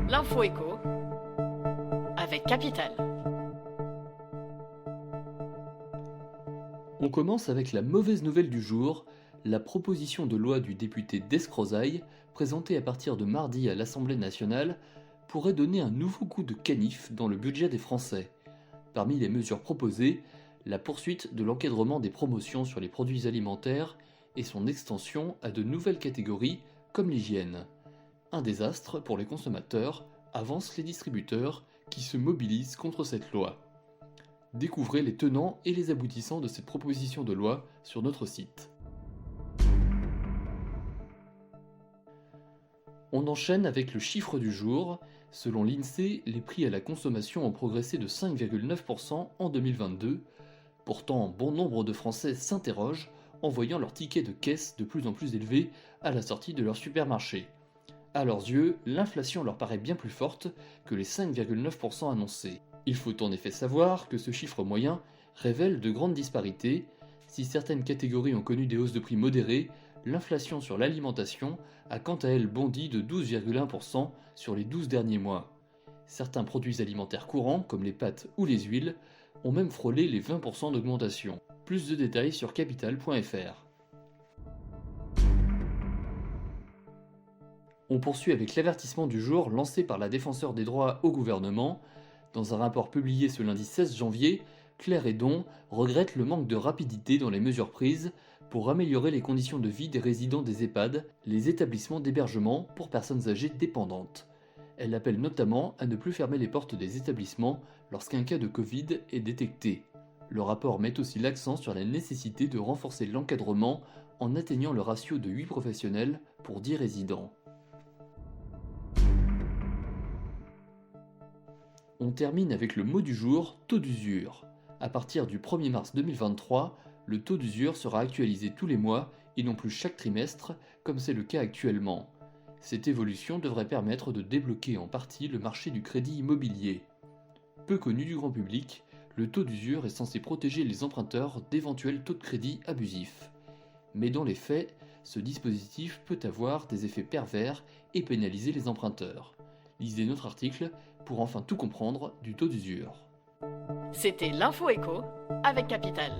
L'info écho avec Capital. On commence avec la mauvaise nouvelle du jour, la proposition de loi du député Descrozaille, présentée à partir de mardi à l'Assemblée nationale, pourrait donner un nouveau coup de canif dans le budget des Français. Parmi les mesures proposées, la poursuite de l'encadrement des promotions sur les produits alimentaires et son extension à de nouvelles catégories comme l'hygiène. Un désastre pour les consommateurs, avancent les distributeurs qui se mobilisent contre cette loi. Découvrez les tenants et les aboutissants de cette proposition de loi sur notre site. On enchaîne avec le chiffre du jour. Selon l'INSEE, les prix à la consommation ont progressé de 5,9% en 2022. Pourtant, bon nombre de Français s'interrogent en voyant leur ticket de caisse de plus en plus élevé à la sortie de leur supermarché. À leurs yeux, l'inflation leur paraît bien plus forte que les 5,9% annoncés. Il faut en effet savoir que ce chiffre moyen révèle de grandes disparités. Si certaines catégories ont connu des hausses de prix modérées, l'inflation sur l'alimentation a quant à elle bondi de 12,1% sur les 12 derniers mois. Certains produits alimentaires courants, comme les pâtes ou les huiles, ont même frôlé les 20% d'augmentation. Plus de détails sur capital.fr. On poursuit avec l'avertissement du jour lancé par la défenseure des droits au gouvernement. Dans un rapport publié ce lundi 16 janvier, Claire Hédon regrette le manque de rapidité dans les mesures prises pour améliorer les conditions de vie des résidents des EHPAD, les établissements d'hébergement pour personnes âgées dépendantes. Elle appelle notamment à ne plus fermer les portes des établissements lorsqu'un cas de Covid est détecté. Le rapport met aussi l'accent sur la nécessité de renforcer l'encadrement en atteignant le ratio de 8 professionnels pour 10 résidents. On termine avec le mot du jour, taux d'usure. À partir du 1er mars 2023, le taux d'usure sera actualisé tous les mois et non plus chaque trimestre, comme c'est le cas actuellement. Cette évolution devrait permettre de débloquer en partie le marché du crédit immobilier. Peu connu du grand public, le taux d'usure est censé protéger les emprunteurs d'éventuels taux de crédit abusifs. Mais dans les faits, ce dispositif peut avoir des effets pervers et pénaliser les emprunteurs. Lisez notre article pour enfin tout comprendre du taux d'usure. C'était l'info écho avec Capital.